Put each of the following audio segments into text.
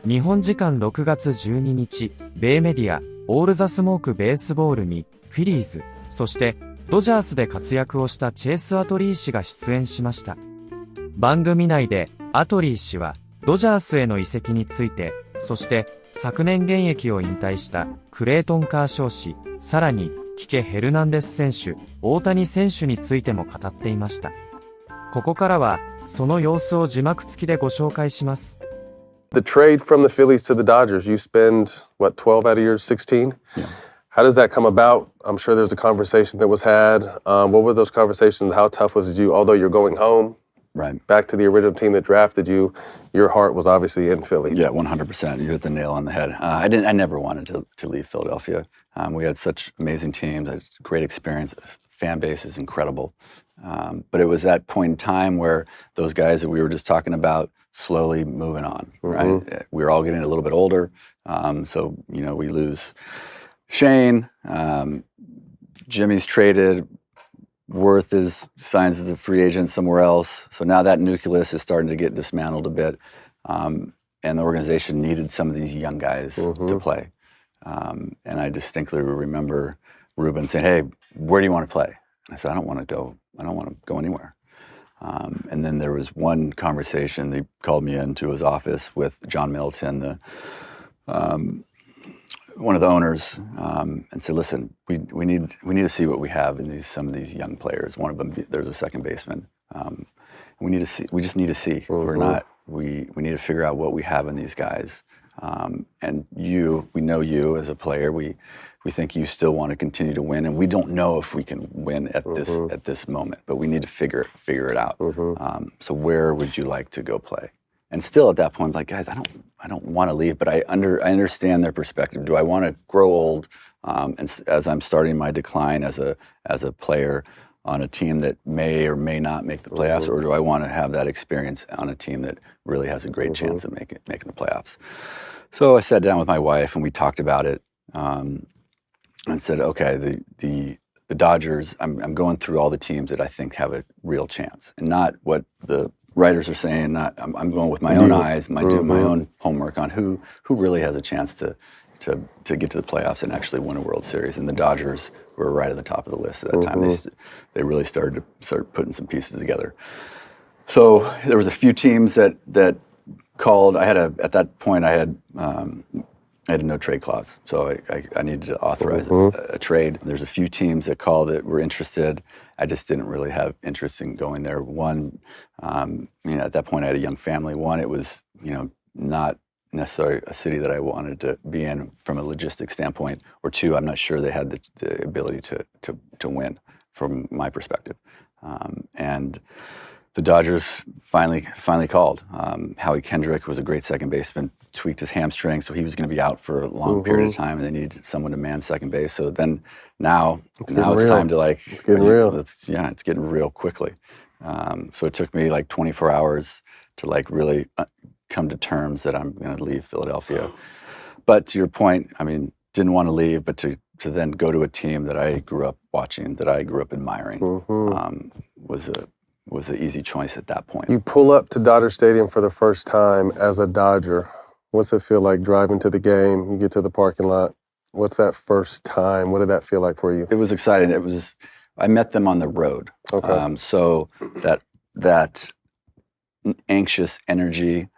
日本時間6月12日、米メディア、オールザスモークベースボールに、フィリーズ、そして、ドジャースで活躍をしたチェイス・アトリー氏が出演しました。番組内で、アトリー氏は、ドジャースへの移籍について、そして、昨年現役を引退した、クレイトンカーショウ氏、さらに、キケヘルナンデス選手、大谷選手についても語っていました。ここからは、その様子を字幕付きでご紹介します。The trade from the Phillies to the Dodgers, you spend, what, 12 out of your 16? Yeah. How does that come about? I'm sure there's a conversation that was had. What were those conversations? How tough was it you, although you're going home, right, back to the original team that drafted you, your heart was obviously in Philly. Yeah, 100%. You hit the nail on the head. I never wanted to leave Philadelphia. We had such amazing teams, a great experience. Fan base is incredible. But it was that point in time where those guys that we were just talking about slowly moving on, right? We were all getting a little bit older. So, we lose Shane, Jimmy's traded, Worth signs as a free agent somewhere else. So now that nucleus is starting to get dismantled a bit. And the organization needed some of these young guys to play. And I distinctly remember Ruben saying, "Hey, where do you want to play?" And I said, I don't want to go anywhere. And then there was one conversation. They called me into his office with John Middleton, one of the owners, and said, "Listen, we need to see what we have in some of these young players. One of them, there's a second baseman. We need to see. We just need to see. We need to figure out what we have in these guys. And we know you as a player. We think you still want to continue to win, and we don't know if we can win at this moment, but we need to figure it out. So where would you like to go play?" And still at that point, I'm like, guys, I don't want to leave, but I understand their perspective. Do I want to grow old? And as I'm starting my decline as a player on a team that may or may not make the playoffs, or do I want to have that experience on a team that really has a great chance of making the playoffs? So I sat down with my wife and we talked about it. And said, okay, the Dodgers, I'm going through all the teams that I think have a real chance, and not what the writers are saying. I'm going with my own eyes, doing my own homework on who really has a chance to get to the playoffs and actually win a World Series. And the Dodgers were right at the top of the list at that time. They really started putting some pieces together. So there was a few teams that called. At that point I had a no-trade clause, so I needed to authorize a trade. There's a few teams that called that were interested. I just didn't really have interest in going there. One, at that point I had a young family. One, it was, not necessarily a city that I wanted to be in from a logistics standpoint. Or two, I'm not sure they had the ability to win from my perspective. And the Dodgers finally called. Howie Kendrick was a great second baseman, tweaked his hamstring, so he was going to be out for a long period of time, and they needed someone to man second base. So then now it's time to It's getting real. It's getting real quickly. So it took me like 24 hours to really come to terms that I'm going to leave Philadelphia. But to your point, didn't want to leave, but to then go to a team that I grew up watching, that I grew up admiring, was an easy choice at that point. You pull up to Dodger Stadium for the first time as a Dodger. What's it feel like driving to the game? You get to the parking lot. What's that first time? What did that feel like for you? It was exciting. I met them on the road. Okay. So that anxious energy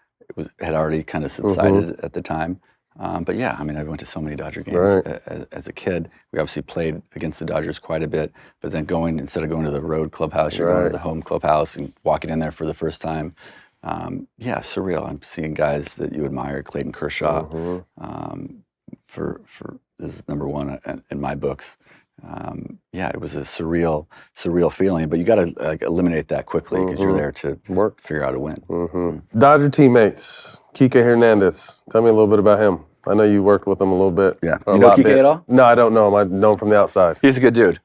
had already kind of subsided at the time. But yeah, I went to so many Dodger games as a kid. We obviously played against the Dodgers quite a bit, but then instead of going to the road clubhouse, you're going to the home clubhouse and walking in there for the first time. Surreal. I'm seeing guys that you admire, Clayton Kershaw, for this is number one in my books. It was a surreal feeling, but you got to eliminate that quickly because you're there to figure out a win. Dodger teammates, Kike Hernandez. Tell me a little bit about him. I know you worked with him a little bit. Yeah, you know Kike at all? No, I don't know him. I know him from the outside. He's a good dude.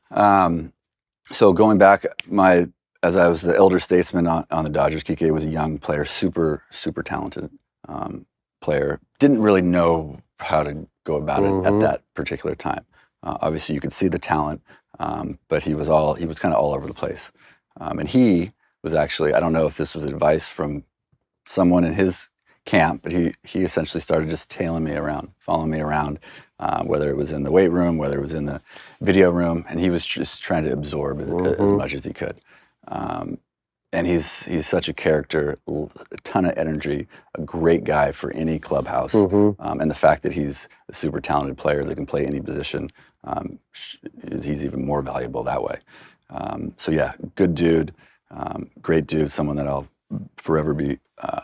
So going back, as I was the elder statesman on the Dodgers, Kike was a young player, super talented player. Didn't really know how to go about it at that particular time. Obviously, you could see the talent, but he was kind of all over the place. And he was actually, I don't know if this was advice from someone in his camp, but he essentially started just tailing me around, following me around, whether it was in the weight room, whether it was in the video room, and he was just trying to absorb as much as he could. And he's such a character, a ton of energy, a great guy for any clubhouse. And the fact that he's a super talented player that can play any position, he's even more valuable that way. So yeah, good dude, great dude, someone that I'll forever be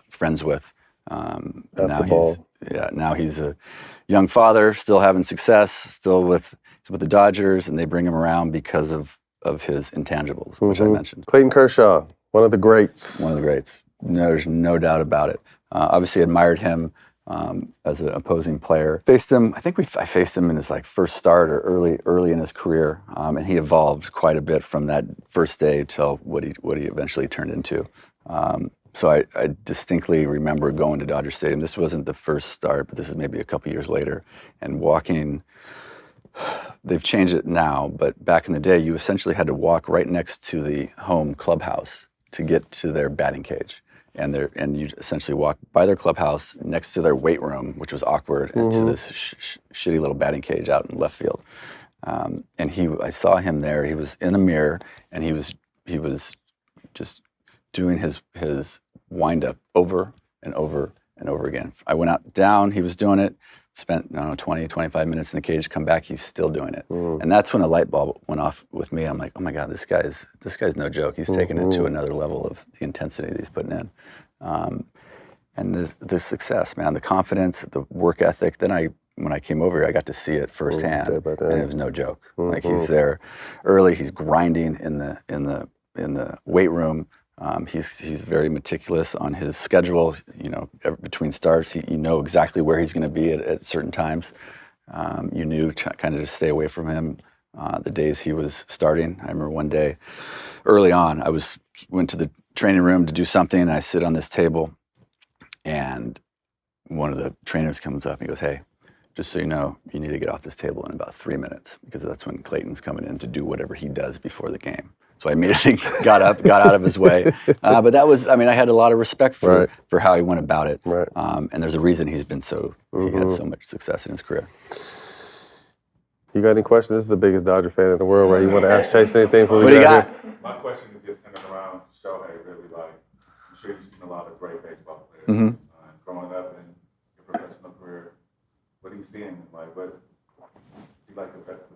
friends with. And now he's a young father, still having success, still with the Dodgers, and they bring him around because of his intangibles, which I mentioned. Clayton Kershaw, one of the greats. One of the greats. No, there's no doubt about it. Obviously admired him as an opposing player. Faced him, I think I faced him in his first start or early in his career, and he evolved quite a bit from that first day till what he eventually turned into. So I distinctly remember going to Dodger Stadium. This wasn't the first start, but this is maybe a couple years later, and walking. They've changed it now, but back in the day, you essentially had to walk right next to the home clubhouse to get to their batting cage. And you essentially walk by their clubhouse next to their weight room, which was awkward, into this shitty little batting cage out in left field. And I saw him there. He was in a mirror, and he was just doing his wind up over and over and over again. I went out down. He was doing it. Spent 20, 25 minutes in the cage. Come back, he's still doing it. And that's when a light bulb went off with me. I'm like, oh my God, this guy's no joke. He's taking it to another level of the intensity that he's putting in. And the success, man, the confidence, the work ethic. Then when I came over here, I got to see it firsthand, and it was no joke. Like, he's there early. He's grinding in the weight room. He's very meticulous on his schedule. Between starts, you know exactly where he's going to be at certain times. You knew kind of to stay away from him the days he was starting. I remember one day early on, went to the training room to do something, and I sit on this table, and one of the trainers comes up and he goes, "Hey, just so you know, you need to get off this table in about 3 minutes, because that's when Clayton's coming in to do whatever he does before the game." So I immediately got out of his way. But that was, I had a lot of respect for how he went about it. Right. And there's a reason he had so much success in his career. You got any questions? This is the biggest Dodger fan in the world, right? You want to ask Chase anything? What do you got? My question is just centered around Shohei, really. I'm sure you've seen a lot of great baseball players. Growing up in your professional career, what are you seeing? Is he the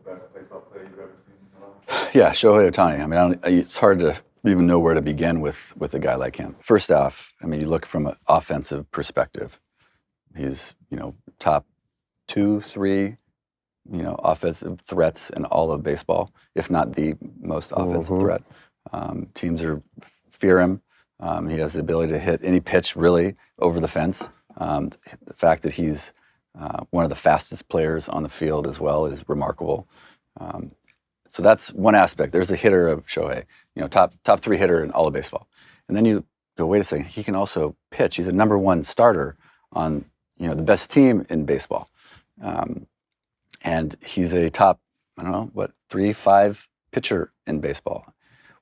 best baseball player you've ever seen in your life? Yeah, Shohei Ohtani. It's hard to even know where to begin with a guy like him. First off, you look from an offensive perspective. He's, top 2, 3, offensive threats in all of baseball, if not the most offensive threat. Teams fear him. He has the ability to hit any pitch really over the fence. The fact that he's one of the fastest players on the field as well is remarkable. So that's one aspect. There's the hitter of Shohei, top 3 hitter in all of baseball. And then you go, wait a second, he can also pitch. He's a number 1 starter on the best team in baseball. And he's a top, 3, 5 pitcher in baseball.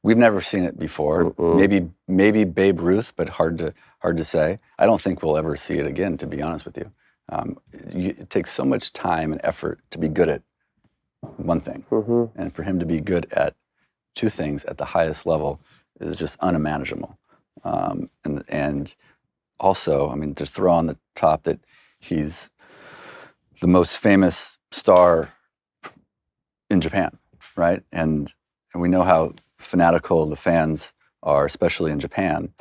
We've never seen it before. Maybe Babe Ruth, but hard to say. I don't think we'll ever see it again, to be honest with you. It takes so much time and effort to be good at one thing, and for him to be good at 2 things at the highest level is just unimaginable. And also, to throw on the top that he's the most famous star in Japan, right? And we know how fanatical the fans are, especially in Japan.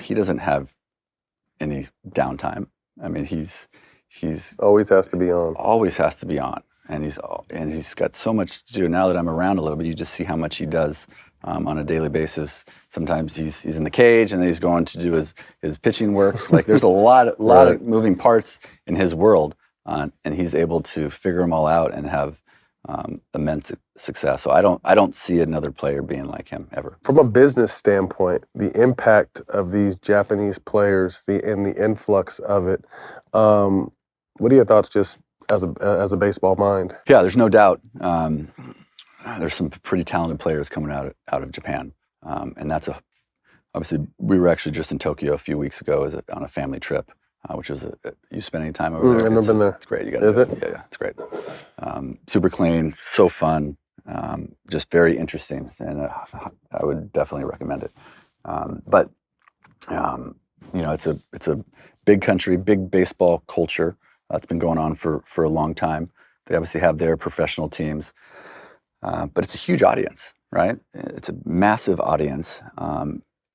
He doesn't have any downtime. He's always has to be on. Always has to be on, and he's got so much to do. Now that I'm around a little bit, you just see how much he does on a daily basis. Sometimes he's in the cage, and then he's going to do his pitching work. There's a lot of moving parts in his world, and he's able to figure them all out and have immense success. So I don't see another player being like him ever. From a business standpoint, the impact of these Japanese players, and the influx of it. What are your thoughts, just as a baseball mind? Yeah, there's no doubt. There's some pretty talented players coming out of Japan, and that's obviously we were actually just in Tokyo a few weeks ago on a family trip, which was you spend any time over there? I've never been there. It's great. You got Is it? Yeah, it's great. Super clean, so fun, just very interesting, and I would definitely recommend it. But it's a big country, big baseball culture. It's been going on for a long time. They obviously have their professional teams, but it's a huge audience, right? It's a massive audience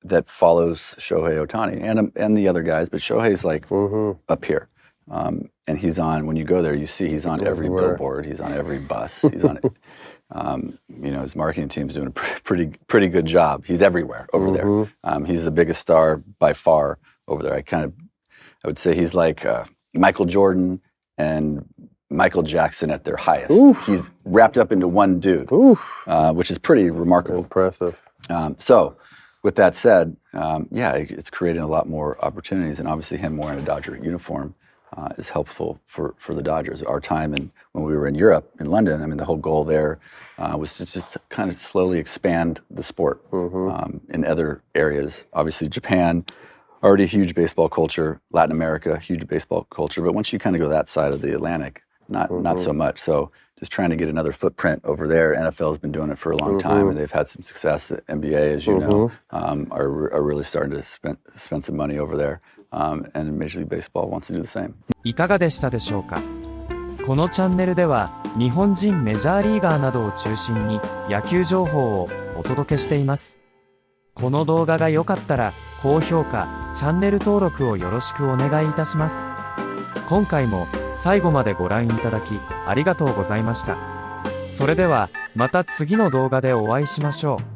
that follows Shohei Ohtani and the other guys, but Shohei's like up here. And he's on, when you go there, you see he's on every billboard, he's on every bus, he's on it. His marketing team's doing a pretty good job. He's everywhere over there. He's the biggest star by far over there. I would say he's like Michael Jordan and Michael Jackson at their highest. He's wrapped up into one dude, which is pretty remarkable. Impressive. So, with that said, it's creating a lot more opportunities, and obviously him wearing a Dodger uniform is helpful for the Dodgers. Our time when we were in Europe, in London, I mean, the whole goal there was to just kind of slowly expand the sport in other areas. Obviously, Japan, already a huge baseball culture. Latin America, huge baseball culture. But once you kind of go that side of the Atlantic, not so much. So just trying to get another footprint over there. NFL's been doing it for a long time, and they've had some success. The NBA, as you know, are really starting to spend some money over there. And Major League Baseball wants to do the same. いかがでしたでしょうか。このチャンネルでは日本人メジャーリーガーなどを中心に野球情報をお届けしています。この動画が良かったら高評価、チャンネル登録をよろしくお願いいたします。今回も最後までご覧いただきありがとうございました。それではまた次の動画でお会いしましょう。